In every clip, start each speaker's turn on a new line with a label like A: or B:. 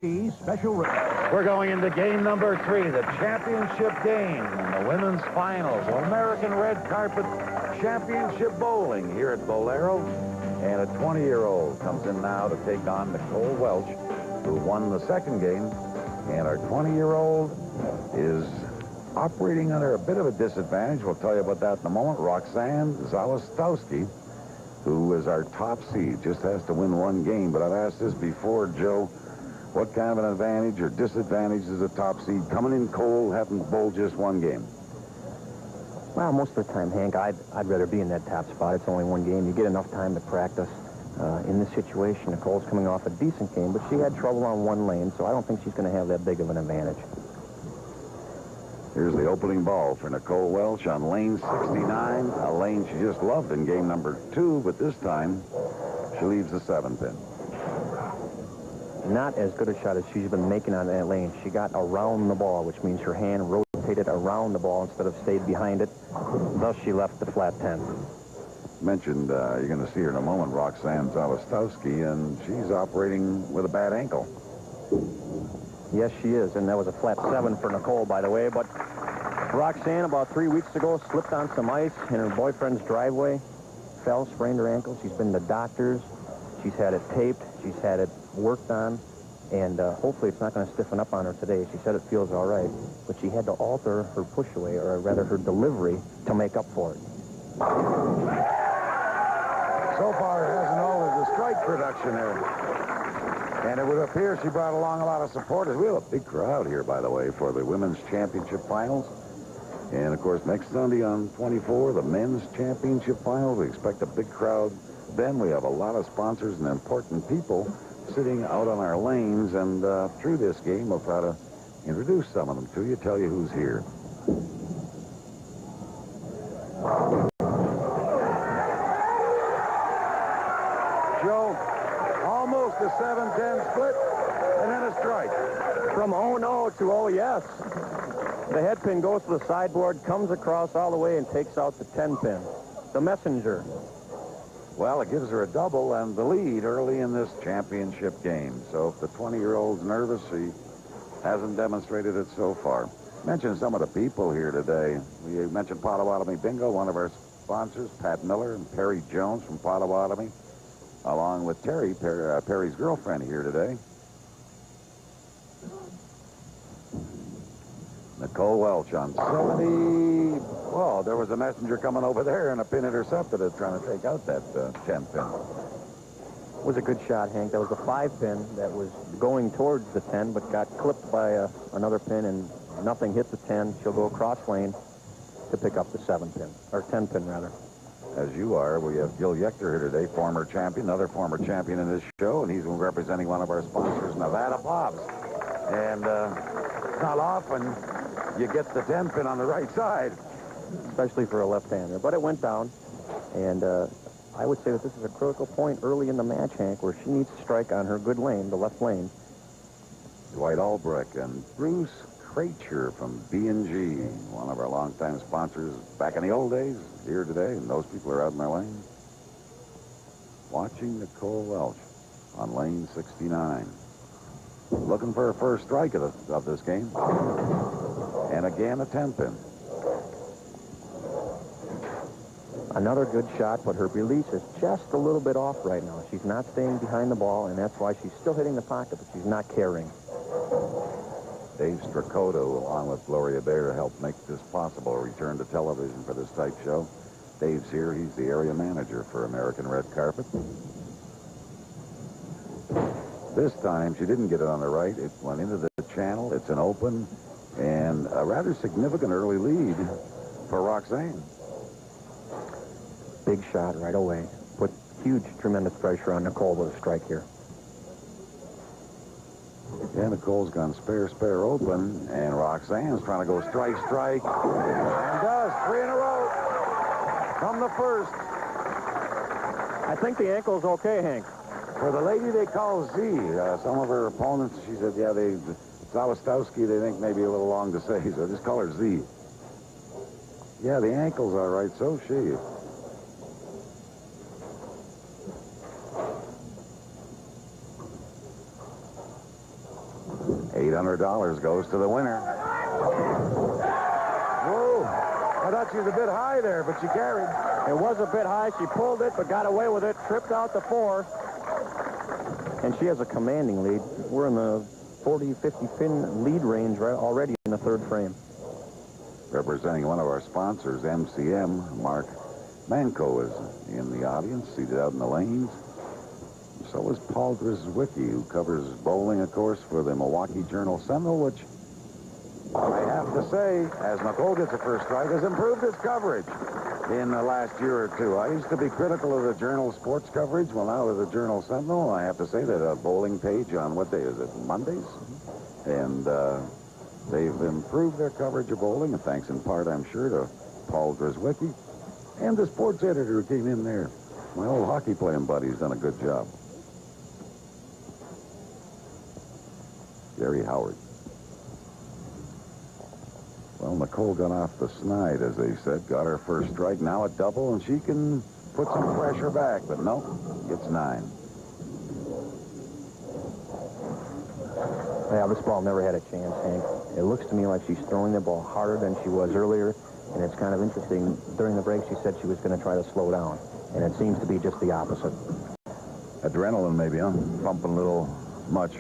A: Special.
B: We're going into game number 3, the championship game in the women's finals of American Red Carpet Championship Bowling here at Bowlero. And a 20-year-old comes in now to take on Nicole Welch, who won the second game. And our 20-year-old is operating under a bit of a disadvantage. We'll tell you about that in a moment. Roxanne Zawistowski, who is our top seed, just has to win one game. But I've asked this before, Joe. What kind of an advantage or disadvantage is a top seed coming in cold, having to bowl just one game?
C: Well, most of the time, Hank, I'd rather be in that top spot. It's only one game. You get enough time to practice. In this situation, Nicole's coming off a decent game, but she had trouble on one lane, so I don't think she's going to have that big of an advantage.
B: Here's the opening ball for Nicole Welch on lane 69, a lane she just loved in game number 2, but this time she leaves the 7-pin.
C: Not as good a shot as she's been making on that lane. She got around the ball, which means her hand rotated around the ball instead of stayed behind it. Thus, she left the flat 10.
B: Mentioned, you're going to see her in a moment, Roxanne Zawistowski, and she's operating with a bad ankle.
C: Yes, she is, and that was a flat 7 for Nicole, by the way. But Roxanne, about 3 weeks ago, slipped on some ice in her boyfriend's driveway, fell, sprained her ankle. She's been to doctors. She's had it taped. She's had it worked on, and hopefully it's not going to stiffen up on her today. She said it feels all right, but she had to alter her push away, or rather her delivery, to make up for it.
B: So far, it hasn't altered the strike production there. And it would appear she brought along a lot of supporters. We have a big crowd here, by the way, for the women's championship finals. And, of course, next Sunday on 24, the men's championship finals. We expect a big crowd. Then we have a lot of sponsors and important people sitting out on our lanes, and through this game, we'll try to introduce some of them to you, tell you who's here. Joe, almost a 7-10 split, and then a strike.
C: From oh no to oh yes. The head pin goes to the sideboard, comes across all the way, and takes out the 10-pin. The messenger.
B: Well, it gives her a double and the lead early in this championship game. So if the 20-year-old's nervous, she hasn't demonstrated it so far. Mention some of the people here today. We mentioned Potawatomi Bingo, one of our sponsors, Pat Miller and Perry Jones from Potawatomi, along with Perry's girlfriend here today. Nicole Welch on 70. Well, there was a messenger coming over there and a pin intercepted it, trying to take out that 10-pin.
C: It was a good shot, Hank. That was a 5-pin that was going towards the 10, but got clipped by another pin, and nothing hit the 10. She'll go across lane to pick up the 7-pin, or 10-pin, rather.
B: As you are, we have Gil Yechter here today, former champion, another former champion in this show, and he's representing one of our sponsors, Nevada Pops. And it's not often you get the 10-pin on the right side.
C: Especially for a left-hander. But it went down, and I would say that this is a critical point early in the match, Hank, where she needs to strike on her good lane, the left lane.
B: Dwight Albrecht and Bruce Kracher from B&G, one of our longtime sponsors back in the old days, here today, and those people are out in their lane. Watching Nicole Welch on lane 69. Looking for her first strike of this game. And again, a 10-pin.
C: Another good shot, but her release is just a little bit off right now. She's not staying behind the ball, and that's why she's still hitting the pocket, but she's not carrying.
B: Dave Strakoto, along with Gloria Bayer, helped make this possible, a return to television for this type show. Dave's here. He's the area manager for American Red Carpet. This time, she didn't get it on the right. It went into the channel. It's an open and a rather significant early lead for Roxanne.
C: Big shot right away. Put huge, tremendous pressure on Nicole with a strike here.
B: Yeah, Nicole's gone spare open, and Roxanne's trying to go strike, and does. 3 in a row from the first.
C: I think the ankle's okay, Hank.
B: For the lady they call Z, some of her opponents, she said, yeah, Zawistowski, they think maybe a little long to say, so just call her Z. Yeah, the ankle's all right, so she. $800 goes to the winner. Whoa! I thought she was a bit high there, but she carried.
C: It was a bit high. She pulled it, but got away with it. Tripped out the 4. And she has a commanding lead. We're in the 40, 50 pin lead range already in the 3rd frame.
B: Representing one of our sponsors, MCM, Mark Manco is in the audience, seated out in the lanes. So is Paul Grzywicki, who covers bowling, of course, for the Milwaukee Journal-Sentinel, which I have to say, as Nicole gets a first strike, has improved its coverage in the last year or two. I used to be critical of the Journal sports coverage. Well, now with the Journal-Sentinel, I have to say that a bowling page on, what day is it, Mondays? And they've improved their coverage of bowling, and thanks in part, I'm sure, to Paul Grzywicki and the sports editor who came in there. My old hockey-playing buddy's done a good job. Gary Howard. Well, Nicole got off the snide, as they said, got her first strike. Now a double, and she can put some pressure back, but no, gets 9.
C: Yeah, this ball never had a chance, Hank. It looks to me like she's throwing the ball harder than she was earlier, and it's kind of interesting. During the break, she said she was going to try to slow down, and it seems to be just the opposite.
B: Adrenaline, maybe, huh? Pumping a little much.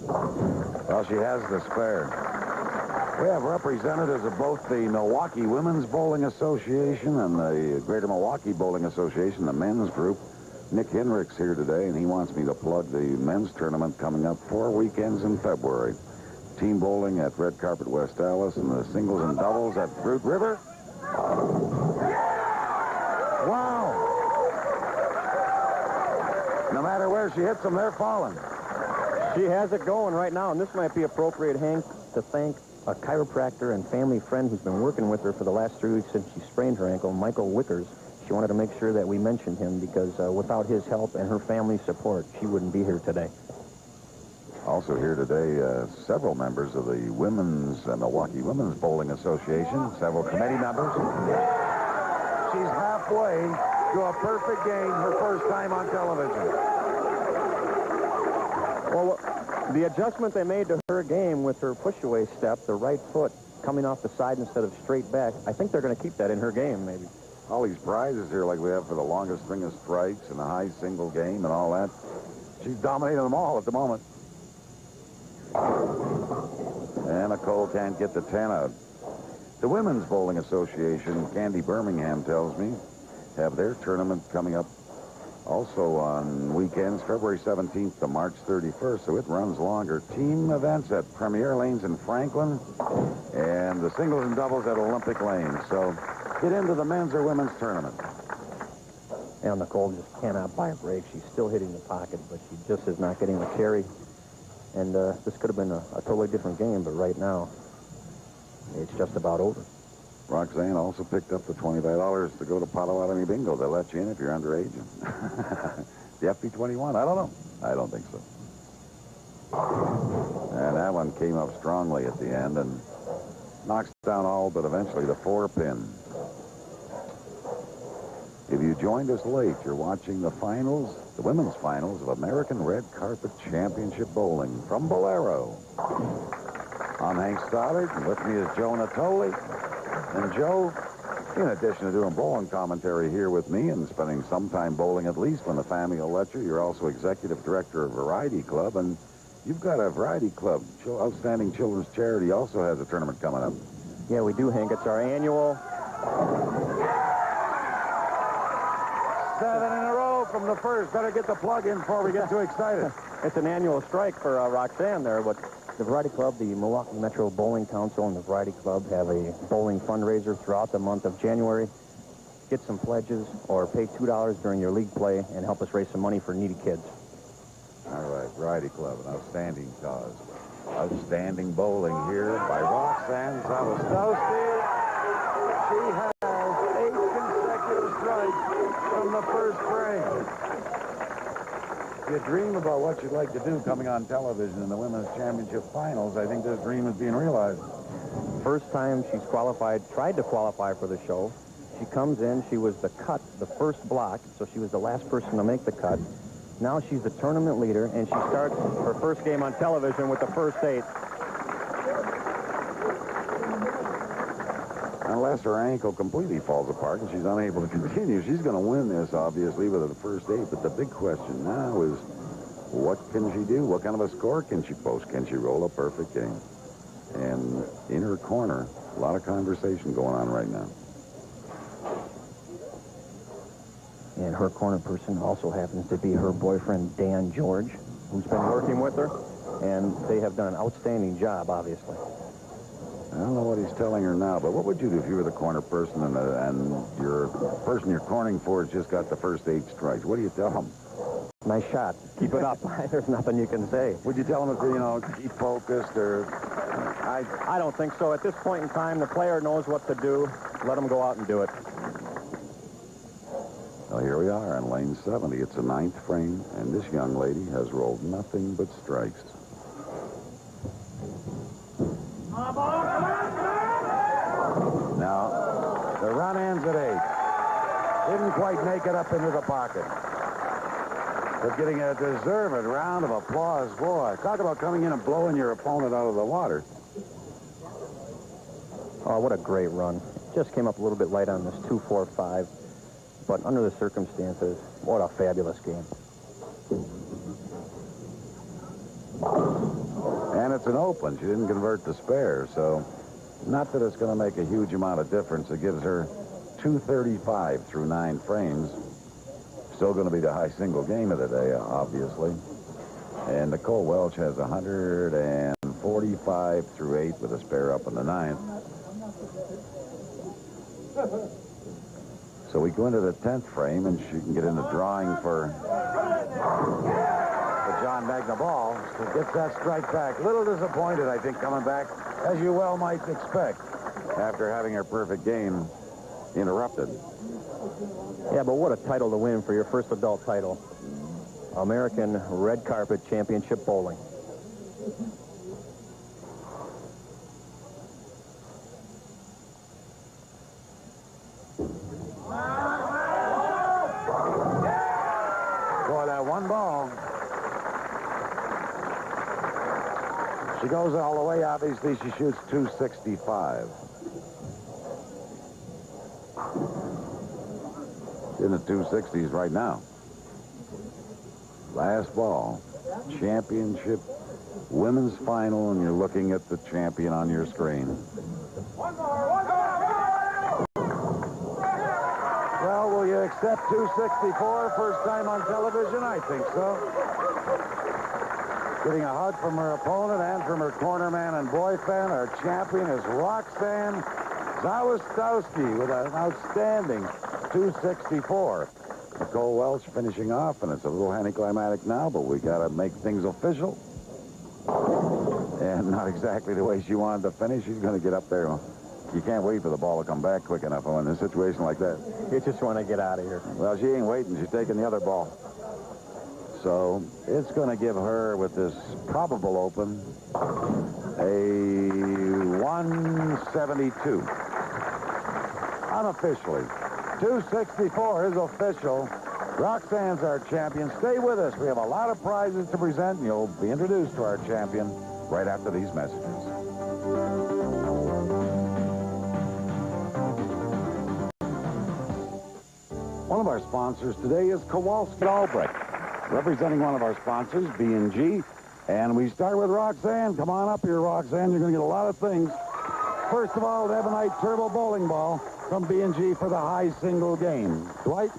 B: Well, she has the spare. We have representatives of both the Milwaukee Women's Bowling Association and the Greater Milwaukee Bowling Association, the men's group. Nick Henrich's here today, and he wants me to plug the men's tournament coming up 4 weekends in February. Team bowling at Red Carpet West Dallas, and the singles and doubles at Root River. Wow! No matter where she hits them, they're falling.
C: She has it going right now, and this might be appropriate, Hank, to thank a chiropractor and family friend who's been working with her for the last 3 weeks since she sprained her ankle, Michael Wickers. She wanted to make sure that we mentioned him because without his help and her family's support, she wouldn't be here today.
B: Also here today, several members of the Milwaukee Women's Bowling Association, several committee members. She's halfway to a perfect game, her first time on television.
C: Well, the adjustment they made to her game with her push-away step, the right foot coming off the side instead of straight back, I think they're going to keep that in her game, maybe.
B: All these prizes here, like we have for the longest string of strikes and the high single game and all that. She's dominating them all at the moment. And Nicole can't get the 10 out. The Women's Bowling Association, Candy Birmingham tells me, have their tournament coming up also on weekends, February 17th to March 31st, so it runs longer. Team events at Premier Lanes in Franklin, and the singles and doubles at Olympic Lanes. So get into the men's or women's tournament.
C: And Nicole just cannot buy a break. She's still hitting the pocket, but she just is not getting the carry. And this could have been a totally different game, but right now, it's just about over.
B: Roxanne also picked up the $25 to go to Potawatomi Bingo. They'll let you in if you're underage. The FP21, I don't know. I don't think so. And that one came up strongly at the end and knocks down all but eventually the 4-pin. If you joined us late, you're watching the finals, the women's finals of American Red Carpet Championship Bowling from Bowlero. I'm Hank Stoddard, and with me is Joe Natoli. And Joe, in addition to doing bowling commentary here with me and spending some time bowling at least when the family will let you, you're also executive director of Variety Club, and you've got a Variety Club, outstanding children's charity, also has a tournament coming up.
C: Yeah, we do, Hank. It's our annual.
B: 7 in a row from the first. Better get the plug in before we get too excited.
C: It's an annual strike for Roxanne there, but the Variety Club, the Milwaukee Metro Bowling Council, and the Variety Club have a bowling fundraiser throughout the month of January. Get some pledges or pay $2 during your league play and help us raise some money for needy kids.
B: All right, Variety Club, an outstanding cause. Outstanding bowling here by Roxanne Zawistowski. She has 8 consecutive strikes from the first frame. If you dream about what you'd like to do coming on television in the Women's Championship Finals, I think this dream is being realized.
C: First time she's tried to qualify for the show. She comes in, she was the first block, so she was the last person to make the cut. Now she's the tournament leader, and she starts her first game on television with the first 8.
B: Unless her ankle completely falls apart and she's unable to continue, she's going to win this, obviously, with the first 8. But the big question now is, what can she do? What kind of a score can she post? Can she roll a perfect game? And in her corner, a lot of conversation going on right now.
C: And her corner person also happens to be her boyfriend, Dan George, who's been working with her. And they have done an outstanding job, obviously.
B: I don't know what he's telling her now, but what would you do if you were the corner person and your person you're cornering for has just got the first 8 strikes? What do you tell him?
C: Nice shot. Keep it up. There's nothing you can say.
B: Would you tell him to, keep focused or...
C: I don't think so. At this point in time, the player knows what to do. Let him go out and do it.
B: Well, here we are on lane 70. It's a 9th frame, and this young lady has rolled nothing but strikes. Now, the run ends at 8. Didn't quite make it up into the pocket. But getting a deserved round of applause. Boy, talk about coming in and blowing your opponent out of the water.
C: Oh, what a great run. Just came up a little bit light on this 2-4-5. But under the circumstances, what a fabulous game.
B: And it's an open. She didn't convert the spare, so not that it's going to make a huge amount of difference. It gives her 235 through 9 frames. Still going to be the high single game of the day, obviously. And Nicole Welch has 145 through 8 with a spare up in the 9th. So we go into the 10th frame, and she can get in the drawing for the John Magna ball. She gets that strike back. A little disappointed, I think, coming back, as you well might expect, after having her perfect game interrupted.
C: Yeah, but what a title to win for your first adult title. American Red Carpet Championship Bowling.
B: Boy, that one ball. She goes all the way. Obviously, she shoots 265. In the 260s right now. Last ball. Championship women's final, and you're looking at the champion on your screen. Well, will you accept 264 first time on television? I think so. Getting a hug from her opponent and from her cornerman and boyfriend. Our champion is Roxanne Zawistowski with an outstanding 264. Nicole Welch finishing off, and it's a little anticlimactic now, but we got to make things official. And not exactly the way she wanted to finish. She's going to get up there. You can't wait for the ball to come back quick enough in a situation like that.
C: You just want to get out of here.
B: Well, she ain't waiting. She's taking the other ball. So it's going to give her, with this probable open, a 172. Unofficially. 264 is official. Roxanne's our champion. Stay with us. We have a lot of prizes to present, and you'll be introduced to our champion right after these messages. One of our sponsors today is Kowalski Albrecht, representing one of our sponsors, B&G. And we start with Roxanne. Come on up here, Roxanne. You're going to get a lot of things. First of all, an Ebonite Turbo Bowling Ball from B&G for the high single game. Dwight?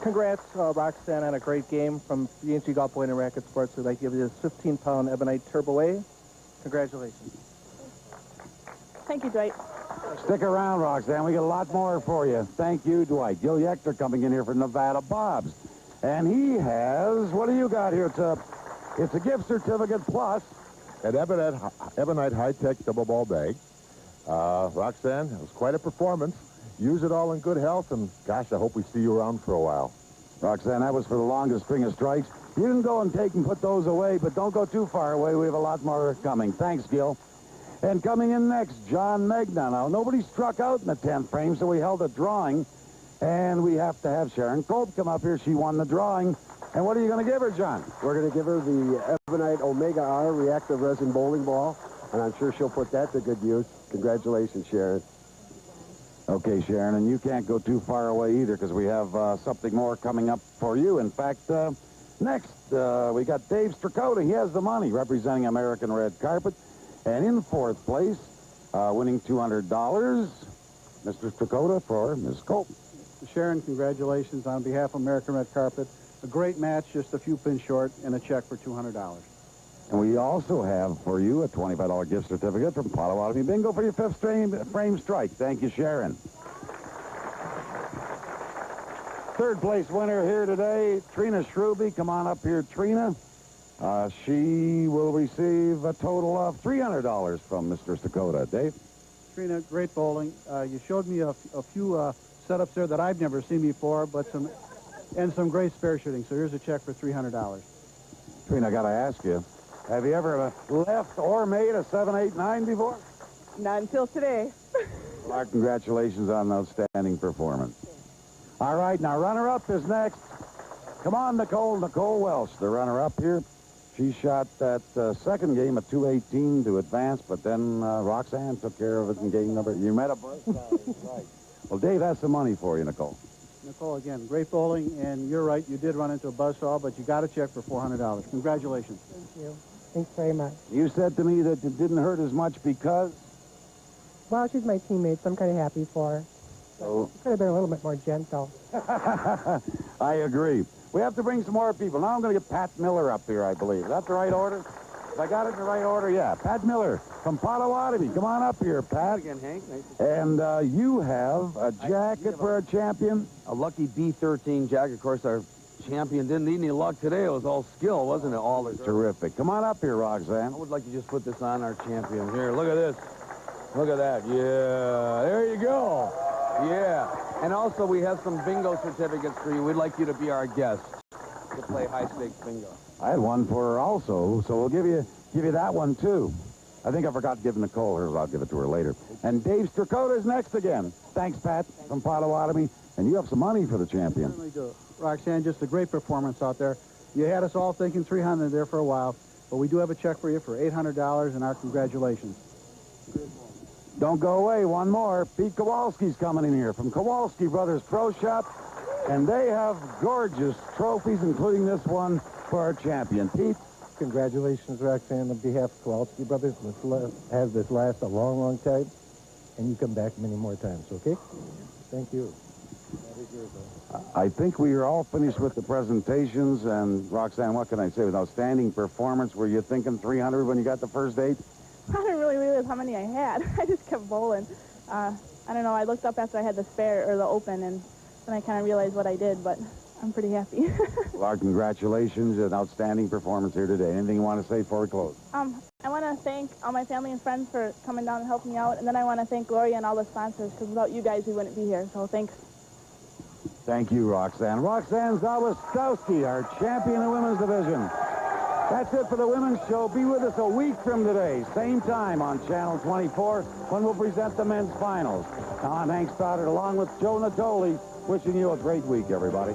A: Congrats, Roxanne, on a great game from B&G Golf Bowling and Racket Sports. We'd like to give you this 15-pound Ebonite Turbo A. Congratulations.
D: Thank you, Dwight.
B: Stick around, Roxanne. We got a lot more for you. Thank you, Dwight. Gil Yechter coming in here from Nevada Bob's. And he has, what do you got here? It's a gift certificate plus
E: An Ebonite high-tech double ball bag. Roxanne, it was quite a performance. Use it all in good health, and gosh, I hope we see you around for a while.
B: Roxanne, that was for the longest string of strikes. You can go and take and put those away, but don't go too far away. We have a lot more coming. Thanks, Gil. And coming in next, John Megna. Now, nobody struck out in the 10th frame, so we held a drawing. And we have to have Sharon Kolb come up here. She won the drawing And what are you going to give her, John?
F: We're going to give her the Ebonite Omega R reactive resin bowling ball, and I'm sure she'll put that to good use. Congratulations, Sharon.
B: Okay, Sharon, and you can't go too far away either because we have something more coming up for you. In fact, next, we got Dave Strakota. He has the money representing American Red Carpet. And in fourth place, winning $200, Mr. Strakota for Ms. Colt.
G: Sharon, congratulations on behalf of American Red Carpet. A great match, just a few pins short, and a check for $200.
B: And we also have for you a $25 gift certificate from Potawatomi Bingo for your fifth frame strike. Thank you, Sharon. Third place winner here today, Trina Shruby. Come on up here, Trina. She will receive a total of $300 from Mr. Strakota. Dave?
G: Trina, great bowling. You showed me a few setups there that I've never seen before, but some great spare shooting. So here's a check for $300.
B: Trina, I got to ask you, have you ever left or made a 7, 8, 9 before?
D: Not until today.
B: Well, our congratulations on an outstanding performance. All right, now runner-up is next. Come on, Nicole Welsh, the runner-up here. She shot that second game at 218 to advance, but then Roxanne took care of it in game number. You met a buzzsaw, right. Well, Dave has some money for you, Nicole.
G: Nicole, again, great bowling, and you're right, you did run into a buzzsaw, but you got a check for $400. Congratulations.
H: Thank you. Thanks very much.
B: You said to me that it didn't hurt as much because?
H: Well, she's my teammate, so I'm kind of happy for her.
B: So
H: Could have been a little bit more gentle.
B: I agree. We have to bring some more people. Now I'm going to get Pat Miller up here, I believe. Is that the right order? If I got it in the right order, yeah. Pat Miller from Potawatomi. Come on up here, Pat.
I: Again, Hank. Nice to see
B: And you have a jacket for a champion?
I: a lucky B13 jacket. Of course, our champion didn't need any luck today. It was all skill, wasn't it? All the
B: Terrific. Come on up here, Roxanne.
I: I would like to just put this on our champion. Here, look at this. Look at that. Yeah, there you go. Yeah. And also, we have some bingo certificates for you. We'd like you to be our guest to play high-stakes bingo.
B: I had one for her also, so we'll give you that one, too. I think I forgot giving Nicole hers. I'll give it to her later. And Dave Strakota is next again. Thanks, Pat, from Potawatomi. And you have some money for the champion.
G: Certainly do. Roxanne, just a great performance out there. You had us all thinking $300 there for a while, but we do have a check for you for $800, and our congratulations.
B: Don't go away. One more. Pete Kowalski's coming in here from Kowalski Brothers Pro Shop. And they have gorgeous trophies, including this one for our champion. Pete?
A: Congratulations, Roxanne, on behalf of Kowalski Brothers. Let's have this last a long, long time, and you come back many more times, okay? Thank you.
B: I think we are all finished with the presentations. And, Roxanne, what can I say? With outstanding performance, were you thinking 300 when you got the first 8?
D: I didn't really realize how many I had. I just kept bowling. I don't know. I looked up after I had the spare or the open, and then I kind of realized what I did, but I'm pretty happy.
B: Well, our congratulations. An outstanding performance here today. Anything you want to say before we close?
D: I want to thank all my family and friends for coming down and helping me out, and then I want to thank Gloria and all the sponsors, because without you guys, we wouldn't be here, so thanks.
B: Thank you, Roxanne. Roxanne Zawistowski, our champion in the women's division. That's it for the women's show. Be with us a week from today, same time on Channel 24, when we'll present the men's finals. Now, I'm Hank Stoddard, along with Joe Natoli, wishing you a great week, everybody.